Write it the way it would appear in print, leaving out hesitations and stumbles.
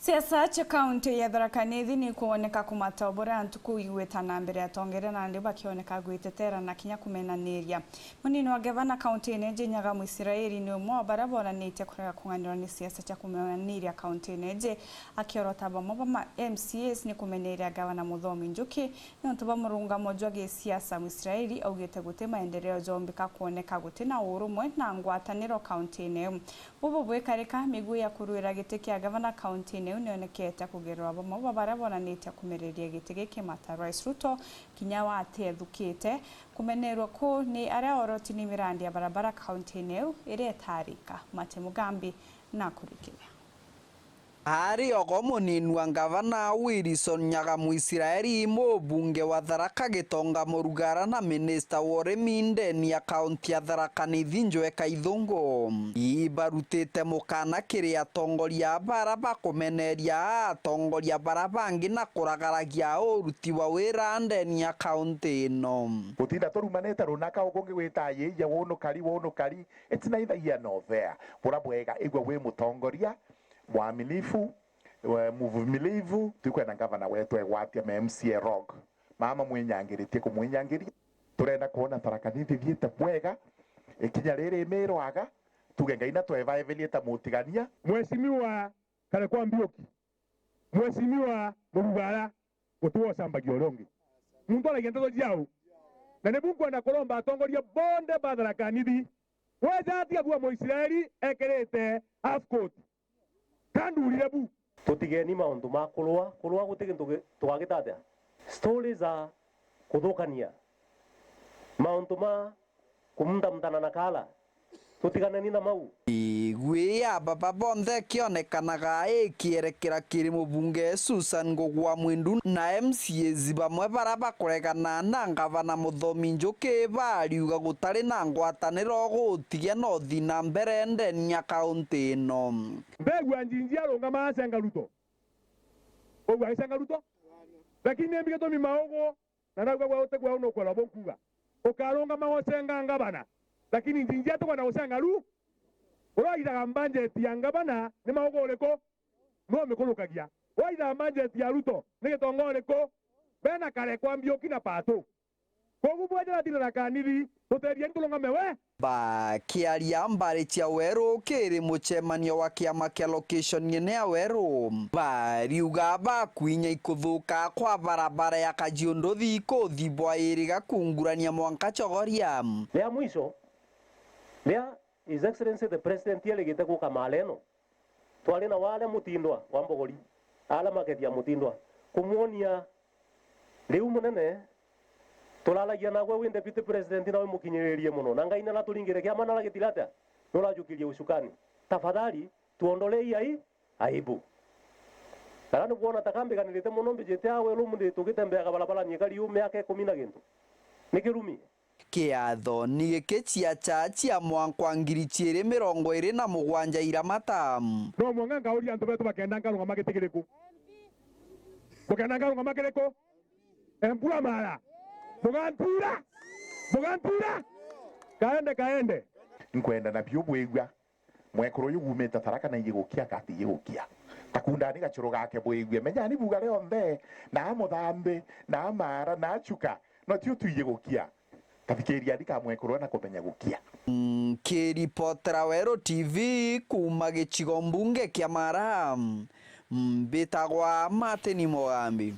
Siasa cha kaunti ya Tharaka Nithi ni kuoneka kumatobora antuku igwetana mbere atongere na ndi bakioneka gwitetera na kinya kumenaniria. Munini wa gavana kaunti neje Nyaga Mwisiraeli ni umwe barabara nite kurega kunganira ni siasa cha kumenaniria kaunti neje akiorota bamwe ma MCAs ni kumeneria gavana Muthomi Njuki ni ntuba murunga mojwa ge siasa Mwisiraeli augete gute maendeleo jombika kuoneka gute na urumwe na ngwataniro kaunti ne. Ubu bwekareka miguu ya kuruira gite kia gavana kaunti ne unionekete kugerwa bamwe barabona nite kumereria gitege kimata Rais Ruto kinyawa atethukite kumenerwa ko ni aria oroti ni mirandi ya barabara kaunti neu ire tarika Mate Mugambi na kurikiria Hari munini wa gavana Wilson Nyaga Mwisiraeli bunge wa Tharaka Gitonga Murugara na minista wa urimi ndeni ya kaunti ya Tharaka Nithi Njoe Kaithungu ibarutite mukana kiria atongoria bara bakumeneria atongoria bara bangi na kuragaragia uruti wa wira ndeni ya kaunti ino gutinda turumanite runaka ugungi witaye ya wono kari it's neither here nor there pura bwega igwe we mutongoria mwaminifu muvumilivu tukwe na gavana wetu egwatia MCA Rock mama mwenyangiritie kumwenyangiria turenda kuona Tharaka Nithi thiete bwega ikinya riri mirwaga tuge ngaina twevaevelie ta mutigania Mheshimiwa Kalekwa Mbioki Mheshimiwa Murugara gutuo sambagio rongi muntu aragenda jao na nebungu na kolomba atongoria bonde ba Tharaka Nithi weja atia bua Mwisiraeli ekerete half court kandurire bu tutigeni maundu ma kulwa gutigi twagitatea stories za kuthukania maundu ma kumndamdana na kala tutiganani na mau igwia baba bonde kionekanaga ikierekera kiri mubunge Susan Ngugwa Mwindu na MCAs bamwe bara bakuregana na gavana Muthomi Njuki bariuga gutari na ngwataniro gutigia no thina mbere ndeni ya kaunti ino mbegu anjinjia ronga masenga Ruto ogwa isenga Ruto lakini mbige to mimaogo na nagwa kwa utegwa uno kwa bonkuga ukaronga mawosenga ngabana lakini njinjia to kwa usenga Ruto Waida budget ya gavana ni maogoreko no mikulukagia waida budget ya Ruto ni gitongoreko bena Kalekwa Mbioki na pato kogu bwajira Tharaka Nithi tuteria ntulonga mewe ba kiaria mbari cia weru kiri muchemanio wa kiama kia location nyene ya weru bariuga bakwinya ikuthuka kwa barabara ya Kajiunduthi kuthi bwairi gakungurania Mwanka Chogoria lea mwisho lea His Excellency the President yelegete ku kamaleno twali na wale mutindwa wa mbogori ala maketia mutindwa kumuonia riu munene tulalagia nagwe we Deputy President nawe mukinyererie muno na ngaina na tulingire kia manala gitilata nolajukirie ushukani tafadhali tuondolei aibu Tarani kuona takambi kanilete muno mbijete awe lumundi tukitembea barabara nyekali ume yake 10 na gintu nikirumi kiatho ni gikicia chachi Mwanka 2027 iramata no mwanga ngauri antu betu bakenda ngarunga magitigiriku mukenda ngarunga magiriko empura mara mugantura kaende nkwenda na bio bwegwa mwekoro yugumeta Tharaka na yigukia kati yigukia takunda ni gachoro gake bwegwe menya ni buga leo mbe na muthambe na mara na chuka no tiu tuyigukia tafikiria ndika mwekoro na kumenya gukia kiripotera Weru TV kuma gicigo mbunge kia Mara mbitagwa Mate Mugambi.